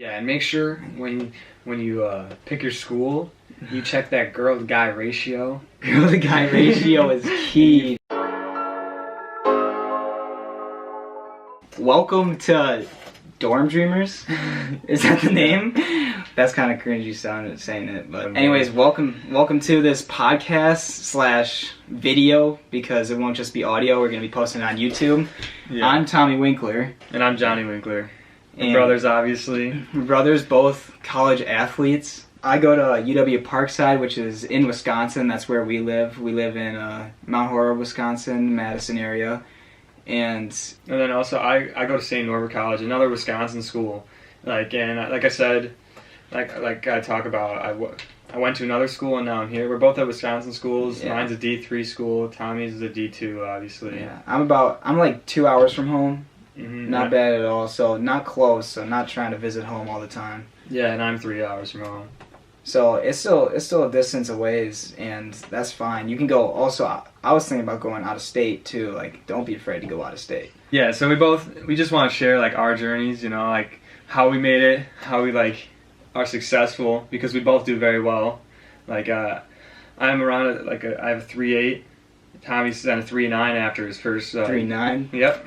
Yeah, and make sure when you pick your school, you check that girl to guy ratio. Girl to guy ratio is key. Welcome to Dorm Dreamers. Is that the name? That's kind of cringy saying it, but anyways, welcome to this podcast / video, because it won't just be audio. We're gonna be posting it on YouTube. Yeah. I'm Tommy Winkler. And I'm Jonnie Winkler. And brothers, obviously. Brothers, both college athletes. I go to UW Parkside, which is in Wisconsin. That's where we live. We live in Mount Horeb, Wisconsin, Madison area. And then also I go to St. Norbert College, another Wisconsin school. Like I said, like I talk about, I went to another school and now I'm here. We're both at Wisconsin schools. Yeah. Mine's a D3 school. Tommy's is a D2, obviously. Yeah, I'm like 2 hours from home. Mm-hmm. Not bad at all. So not close. So not trying to visit home all the time. Yeah, and I'm 3 hours from home. So it's still a distance away, and that's fine. You can go. Also, I was thinking about going out of state too. Like, don't be afraid to go out of state. Yeah. So we just want to share like our journeys. You know, like how we made it, how we like are successful, because we both do very well. Like I'm around I have a 3.8. Tommy's at a 3.9 after his first 3.9. Yep.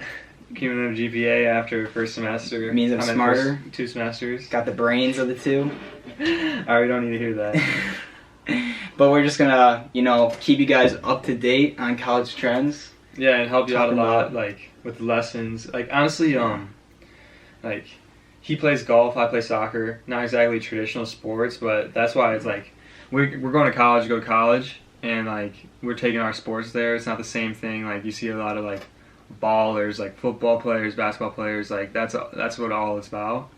Cumulative GPA after first semester. It means I'm smarter. 2 semesters. Got the brains of the two. Alright, we don't need to hear that. But we're just gonna, keep you guys up to date on college trends. Yeah, and help you out a lot, like with lessons. Like honestly, like he plays golf, I play soccer. Not exactly traditional sports, but that's why it's like we're going to college, go to college, and like we're taking our sports there. It's not the same thing. Like you see a lot of like ballers, like football players, basketball players, like that's what all it's about.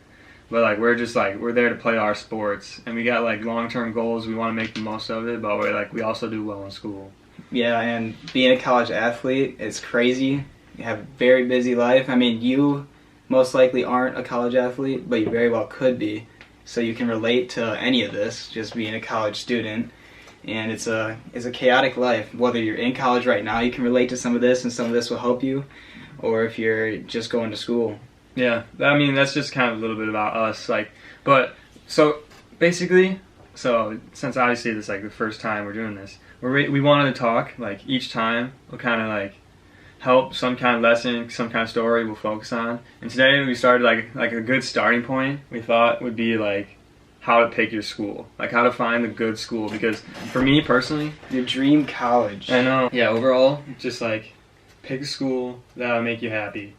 But like we're there to play our sports, and we got like long-term goals. We want to make the most of it, but we also do well in school. Yeah, and being a college athlete, it's crazy. You have a very busy life. I mean, you most likely aren't a college athlete, but you very well could be. So you can relate to any of this, just being a college student. And it's a chaotic life. Whether you're in college right now, you can relate to some of this, and some of this will help you, or if you're just going to school. Yeah, I mean that's just kind of a little bit about us. But so basically, since obviously this is like the first time we're doing this, we wanted to talk. Like each time we'll kind of like help some kind of lesson, some kind of story we'll focus on. And today we started like a good starting point. We thought would be like how to pick your school, like how to find a good school, because for me personally, your dream college. I know. Yeah, overall, just like pick a school that'll make you happy.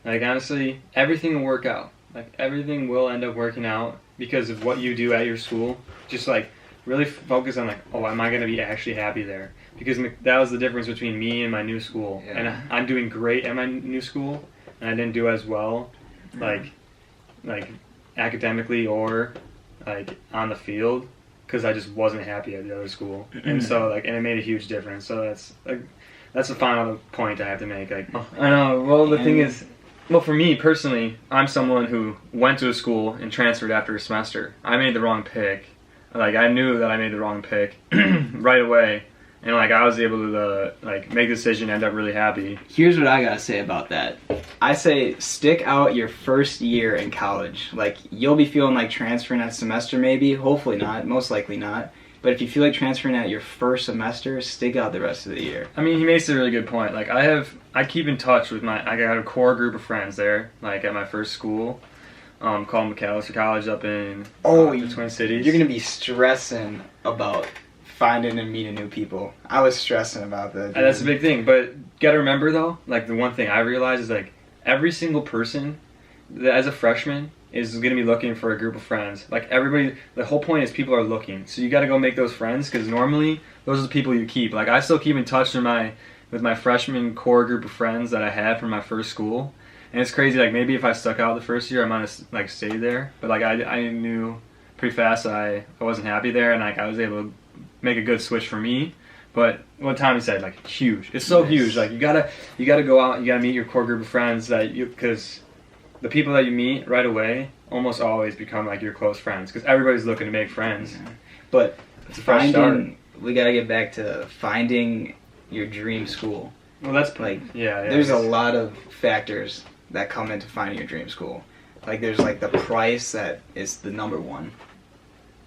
Like honestly, everything will work out. Like everything will end up working out because of what you do at your school. Just like really focus on like, oh, am I going to be actually happy there? Because that was the difference between me and my new school. Yeah. And I'm doing great at my new school, and I didn't do as well, like academically or like on the field, because I just wasn't happy at the other school. And so and it made a huge difference. So that's the final point I have to make. Like I know. Well, the thing is, for me personally, I'm someone who went to a school and transferred after a semester. I made the wrong pick. Like I knew that I made the wrong pick right away. And like I was able to like make the decision, end up really happy. Here's what I gotta say about that. I say stick out your first year in college. Like you'll be feeling like transferring that semester, maybe. Hopefully not. Most likely not. But if you feel like transferring at your first semester, stick out the rest of the year. I mean, he makes a really good point. Like I keep in touch with I got a core group of friends there. Like at my first school, called McAllister College up in the Twin Cities. You're gonna be stressing about finding and meeting new people. I was stressing about that. And that's a big thing. But gotta remember though, like the one thing I realized is like every single person that as a freshman is going to be looking for a group of friends. Like everybody, the whole point is people are looking. So you got to go make those friends, because normally those are the people you keep. Like I still keep in touch with my freshman core group of friends that I had from my first school. And it's crazy. Like maybe if I stuck out the first year, I might have like stayed there. But like I knew pretty fast I wasn't happy there, and like I was able to make a good switch for me. But what Tommy said, like huge. It's so huge. Like you gotta go out. You gotta meet your core group of friends because the people that you meet right away almost always become like your close friends, because everybody's looking to make friends. Yeah. But it's a fresh start. We gotta get back to finding your dream school. Well, that's like there's a lot of factors that come into finding your dream school. Like there's like the price that is the number one.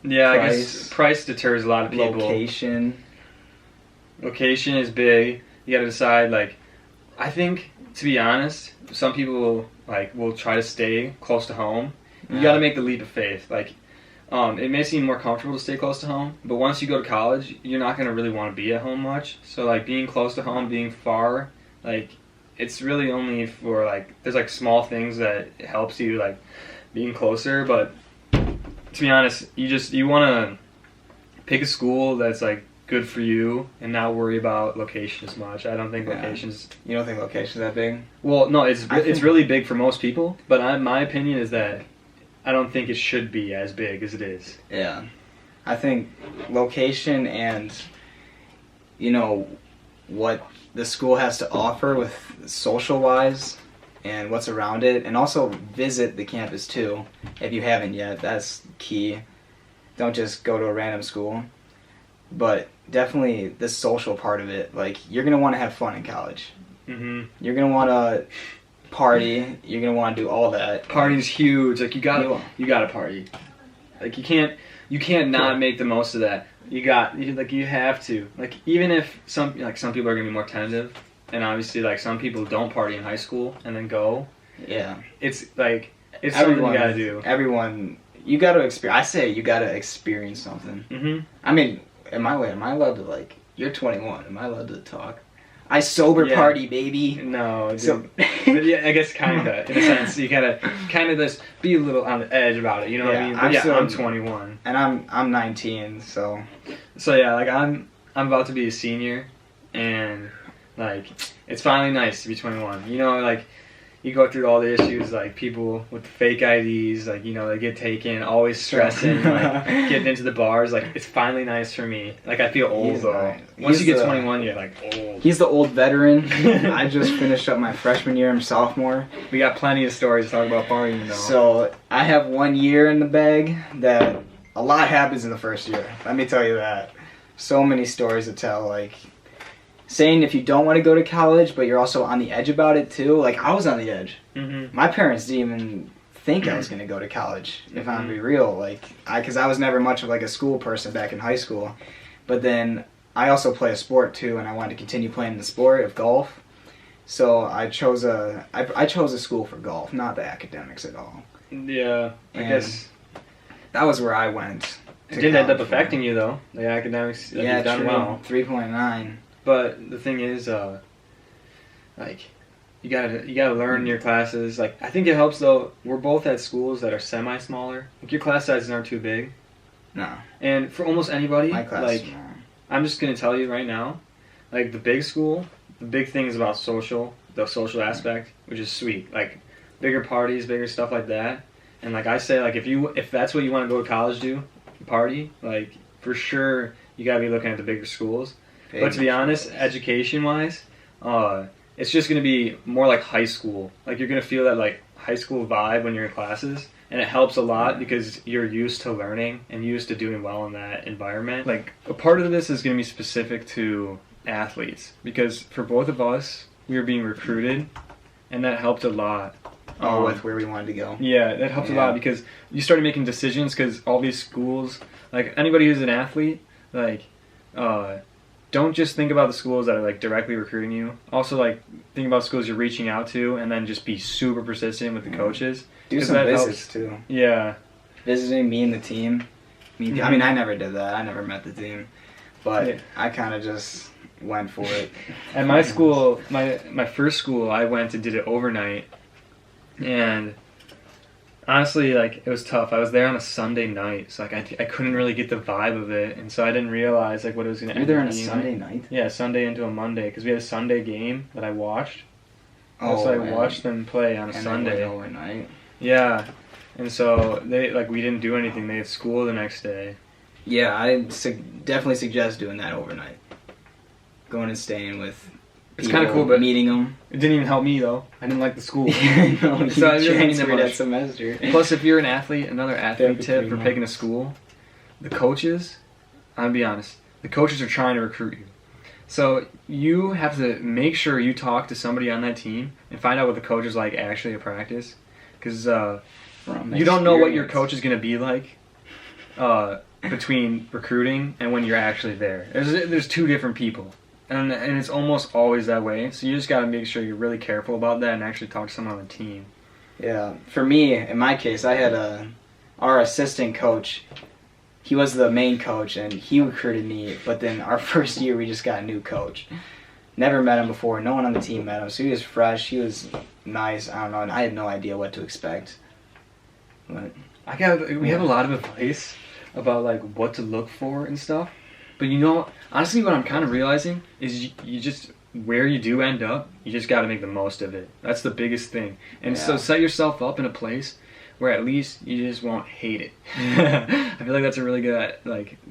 Yeah, Price. I guess price deters a lot of people. Location is big. You got to decide. Like, I think, to be honest, some people will try to stay close to home. You got to make the leap of faith. Like, it may seem more comfortable to stay close to home, but once you go to college, you're not gonna really want to be at home much. So like being close to home, being far, like it's really only for like there's like small things that helps you like being closer. But to be honest, you want to pick a school that's like good for you and not worry about location as much. I don't think location's. You don't think location's that big? Well, no, it's really big for most people. But my opinion is that I don't think it should be as big as it is. Yeah, I think location and what the school has to offer with social wise and what's around it, and also visit the campus too if you haven't yet. That's key. Don't just go to a random school. But definitely the social part of it, like you're gonna want to have fun in college. Mm-hmm. You're gonna want to party. You're gonna want to do all that. Party's huge. Like you gotta party. Like you can't not make the most of that. You have to. Like even if some people are gonna be more tentative, and obviously like some people don't party in high school and then go. Yeah. It's something you gotta do. Everyone, you gotta experience. I say you gotta experience something. Mm-hmm. I mean, am I allowed to like? You're 21. Am I allowed to talk? I sober party, baby. No, dude. So, but yeah, I guess kinda in a sense. You gotta kind of just be a little on the edge about it. You know what I mean? But I'm 21 and I'm 19. So yeah, like I'm about to be a senior, and like it's finally nice to be 21. You know, like you go through all the issues, like people with fake IDs, like they get taken, always stressing, like getting into the bars. Like it's finally nice for me. Like I feel old though. Right. Once you get 21, you're like old. He's the old veteran. I just finished up my freshman year. I'm sophomore. We got plenty of stories to talk about partying though. So I have 1 year in the bag that a lot happens in the first year. Let me tell you that. So many stories to tell. Like saying if you don't want to go to college, but you're also on the edge about it too. Like I was on the edge. Mm-hmm. My parents didn't even think I was going to go to college. If I'm gonna be real, like because I was never much of like a school person back in high school. But then I also play a sport too, and I wanted to continue playing the sport of golf. So I chose a school for golf, not the academics at all. Yeah, I guess that was where I went. It didn't end up affecting you though. The academics, yeah, you've done well. 3.9. But the thing is, like, you gotta learn your classes. Like, I think it helps though. We're both at schools that are semi-smaller. Like, your class sizes aren't too big. No. And for almost anybody, my class, like, I'm just gonna tell you right now, like the big school, the big thing is about the social aspect, which is sweet. Like, bigger parties, bigger stuff like that. And like I say, like if that's what you want to go to college do, party, like for sure you gotta be looking at the bigger schools. But to be honest, education-wise, it's just going to be more like high school. Like, you're going to feel that, like, high school vibe when you're in classes. And it helps a lot because you're used to learning and used to doing well in that environment. Like, a part of this is going to be specific to athletes. Because for both of us, we were being recruited, and that helped a lot. With where we wanted to go. Yeah, that helped a lot because you started making decisions because all these schools, like, anybody who's an athlete, like, don't just think about the schools that are like directly recruiting you. Also, like think about schools you're reaching out to, and then just be super persistent with the coaches. Do some visits too. Yeah, visiting me and the team. I mean, I never did that. I never met the team, but I kind of just went for it. At my school, my first school, I went and did it overnight, and honestly, like it was tough. I was there on a Sunday night, so like I couldn't really get the vibe of it, and so I didn't realize like what it was going to. You're there on a Sunday night? Yeah, Sunday into a Monday because we had a Sunday game that I watched. Oh, so I watched them play on a Sunday overnight. Yeah, and so we didn't do anything. They had school the next day. Yeah, I definitely suggest doing that overnight. Going and staying with. It's kind of cool, but meeting them. It didn't even help me though. I didn't like the school. No, so I didn't that much. That semester. Plus, if you're an athlete, another athlete tip for picking a school, the coaches. I'm gonna be honest. The coaches are trying to recruit you, so you have to make sure you talk to somebody on that team and find out what the coach is like actually at practice. Because from you don't know what your experience. coach is going to be like between recruiting and when you're actually there. There's two different people, and it's almost always that way. So you just got to make sure you're really careful about that and actually talk to someone on the team. Yeah, for me, in my case, I had our assistant coach. He was the main coach, and he recruited me. But then our first year, we just got a new coach. Never met him before. No one on the team met him. So he was fresh. He was nice. I don't know. And I had no idea what to expect. But We have a lot of advice about like what to look for and stuff. But honestly, what I'm kind of realizing is you just where you do end up, you just got to make the most of it. That's the biggest thing. And so set yourself up in a place where at least you just won't hate it. I feel like that's a really good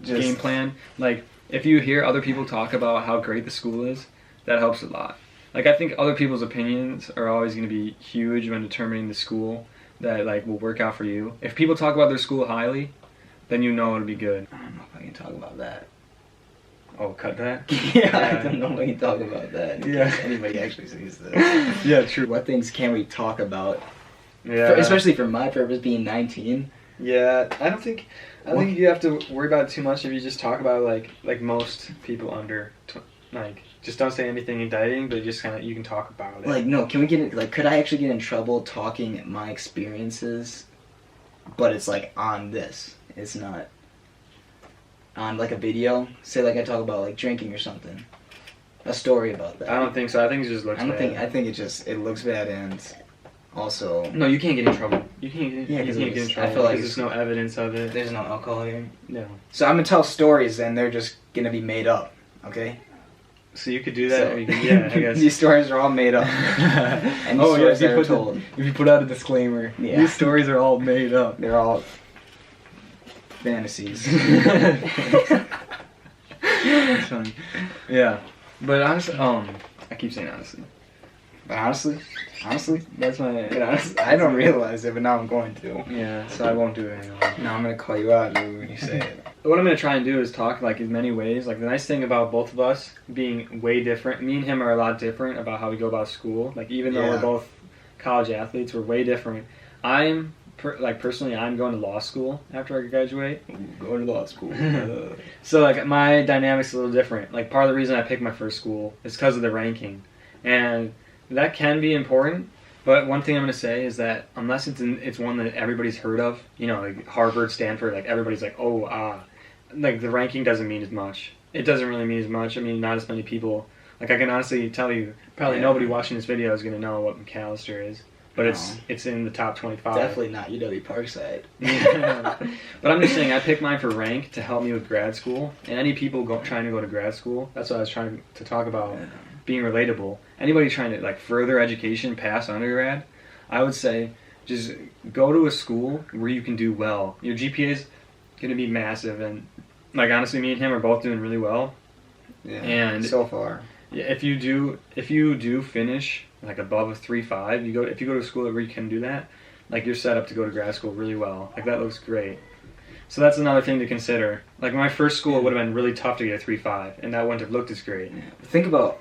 game plan. Like if you hear other people talk about how great the school is, that helps a lot. Like I think other people's opinions are always going to be huge when determining the school that like will work out for you. If people talk about their school highly, then you know it'll be good. I don't know if I can talk about that. Oh, cut that? I don't know if I can talk about that. In case anybody actually sees this. Yeah, true. What things can we talk about? Yeah. Especially for my purpose, being 19. Yeah, I don't think you have to worry about it too much if you just talk about like most people under just don't say anything indicting, but just kind of you can talk about it. Like no, can we get it? Like, could I actually get in trouble talking my experiences? But it's like on this. It's not on like a video. Say like I talk about like drinking or something. A story about that. I don't think so. I think it just looks bad. I think it looks bad, and also No, you can't get in trouble. You can't get in trouble. I feel like there's no evidence of it. there's no alcohol here. No. So I'm gonna tell stories, and they're just gonna be made up. Okay. So you could do that. So, or you could, yeah, I guess. These stories are all made up. And these stories that are told. If you put out a disclaimer, Yeah. these stories are all made up. They're all fantasies. That's funny. Yeah, but honestly, I keep saying honestly. But honestly, That's my. I don't realize it, but now I'm going to. Yeah, so I won't do it anymore. Now I'm gonna call you out dude, when you say it. What I'm gonna try and do is talk like in many ways. Like the nice thing about both of us being way different. Me and him are a lot different about how we go about school. Like even though we're both college athletes, we're way different. Personally, I'm going to law school after I graduate. Going to law school. So like my dynamic's a little different. Like part of the reason I picked my first school is because of the ranking, and that can be important. But one thing I'm going to say is that unless it's one that everybody's heard of, like Harvard, Stanford, like everybody's like, like the ranking doesn't mean as much. It doesn't really mean as much. I mean, not as many people. Like I can honestly tell you, probably nobody watching this video is going to know what McAllister is. But it's in the top 25. Definitely not UW Parkside. But I'm just saying, I picked mine for rank to help me with grad school. And any people trying to go to grad school, that's what I was trying to talk about, being relatable. Anybody trying to further education past undergrad, I would say just go to a school where you can do well. Your GPA is going to be massive, and honestly, me and him are both doing really well. Yeah. And so far. Yeah, if you do finish above a 3.5, if you go to a school where you can do that, you're set up to go to grad school really well. That looks great. So that's another thing to consider. My first school would have been really tough to get a 3.5, and that wouldn't have looked as great. Yeah. Think about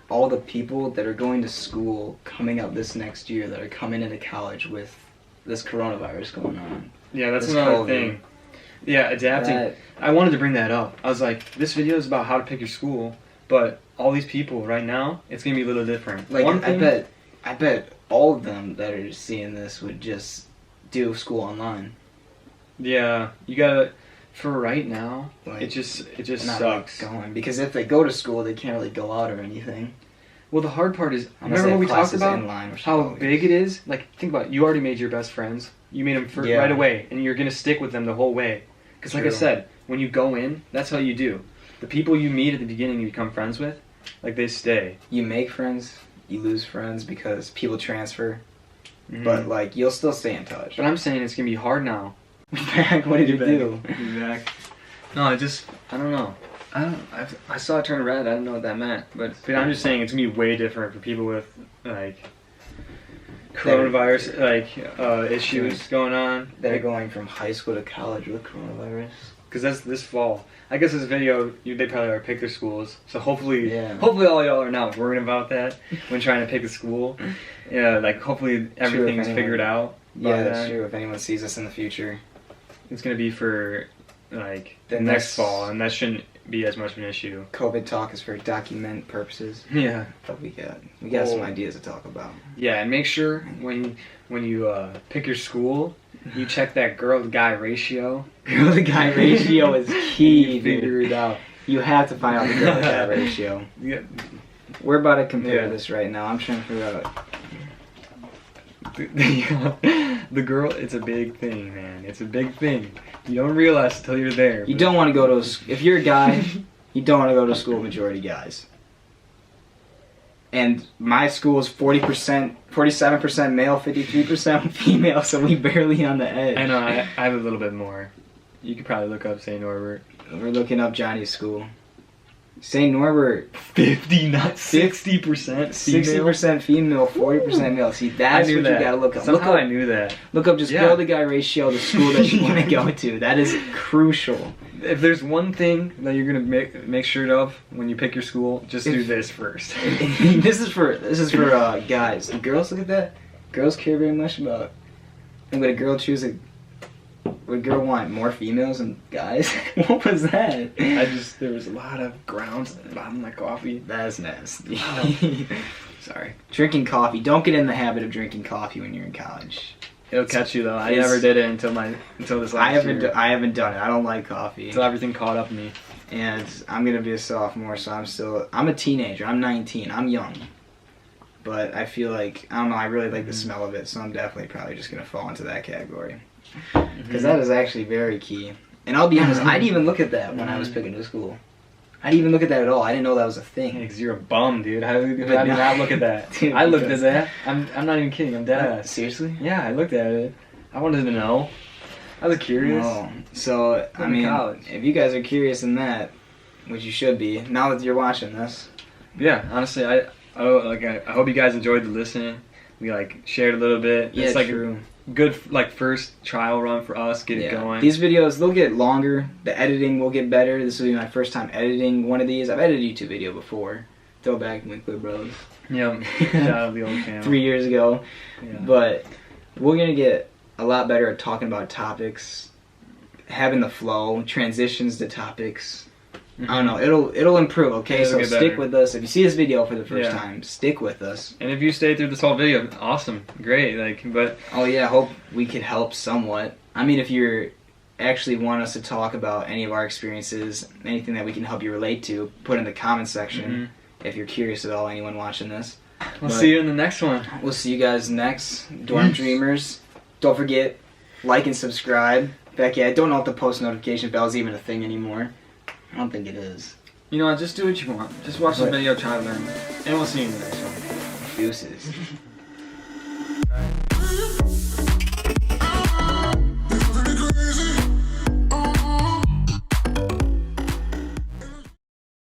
all the people that are going to school coming up this next year that are coming into college with this coronavirus going on. Yeah, that's another thing. Yeah, adapting. I wanted to bring that up. I was like, this video is about how to pick your school, but all these people right now, it's gonna be a little different. I bet all of them that are seeing this would just do school online. Yeah, you gotta. For right now, it just sucks. Going because if they go to school, they can't really go out or anything. Well, the hard part is, remember what we talked about? How big big it is? Think about it. You already made your best friends. You made them right away, and you're gonna stick with them the whole way. Because like I said, when you go in, that's how you do. The people you meet at the beginning, you become friends with, they stay. You make friends, you lose friends because people transfer, but you'll still stay in touch. But I'm saying it's gonna be hard now. What did you do? Back. No, I don't know. I saw it turn red. I don't know what that meant. But I'm just saying it's gonna be way different for people with coronavirus issues going on. They're going from high school to college with coronavirus. Because that's this fall. I guess this video, they probably already picked their schools. So hopefully all y'all are not worried about that when trying to pick a school. Yeah, hopefully everything's figured out. Yeah, that's true. If anyone sees us in the future, it's gonna be for like the next fall, and that shouldn't be as much of an issue. COVID talk is for document purposes. Yeah, but we got some ideas to talk about. Yeah, and make sure when you pick your school, you check that girl to guy ratio. Girl to guy ratio is key. You figure it out. You have to find out the girl to guy ratio. Yeah. We're about to compare this right now. I'm trying to figure out. The girl, it's a big thing, man. It's a big thing. You don't realize until you're there. You don't want to go to if you're a guy, you don't want to go to a school majority guys. And my school is 40%, 47% male, 53% female, so we barely on the edge. I know. I have a little bit more. You could probably look up St. Norbert. We're looking up Jonnie's school. St. Norbert, 50, not 60%. 60% female, 40% male. See, that's what you gotta look up. Somehow I knew that. Look up just girl to guy ratio, the school that you want to go to. That is crucial. If there's one thing that you're gonna make sure of when you pick your school, just do this first. This is for guys. Do girls look at that? Girls care very much about. And would a girl would a girl want more females than guys? What was that? There was a lot of grounds at the bottom of my coffee. That's nasty. Sorry. Drinking coffee. Don't get in the habit of drinking coffee when you're in college. It'll catch you though. I never did it until this last year. I haven't done it. I don't like coffee. Until everything caught up to me. And I'm gonna be a sophomore, so I'm a teenager. I'm 19. I'm young. But I feel like, I don't know, I really like the smell of it, so I'm definitely probably just gonna fall into that category. Because that is actually very key. And I'll be honest, I didn't even look at that when I was picking to school. I didn't even look at that at all. I didn't know that was a thing. Because you're a bum, dude. How did I not look at that? Dude, I looked at that. I'm not even kidding. I'm dead ass. Seriously? Yeah, I looked at it. I wanted to know. I was curious. Oh, so, I mean, if you guys are curious in that, which you should be, now that you're watching this. Yeah, honestly, I hope you guys enjoyed the listening. We shared a little bit. Yeah, it's true. Good first trial run for us, get it going. These videos, they'll get longer. The editing will get better. This will be my first time editing one of these. I've edited a YouTube video before. Throwback Winkler Bros. Yeah, shout out the old channel. 3 years ago. Yeah. But we're going to get a lot better at talking about topics, having the flow, transitions to topics. I don't know. It'll improve, okay? So stick with us. If you see this video for the first time, stick with us. And if you stayed through this whole video, awesome. Great. But oh yeah, I hope we could help somewhat. I mean, if you actually want us to talk about any of our experiences, anything that we can help you relate to, put in the comment section if you're curious at all, anyone watching this. We'll see you in the next one. We'll see you guys next. Dorm Dreamers. Don't forget, like and subscribe. Becky, I don't know if the post notification bell is even a thing anymore. I don't think it is. You know what? Just do what you want. Just watch the video, try to learn. And we'll see you in the next one. Deuces. All right.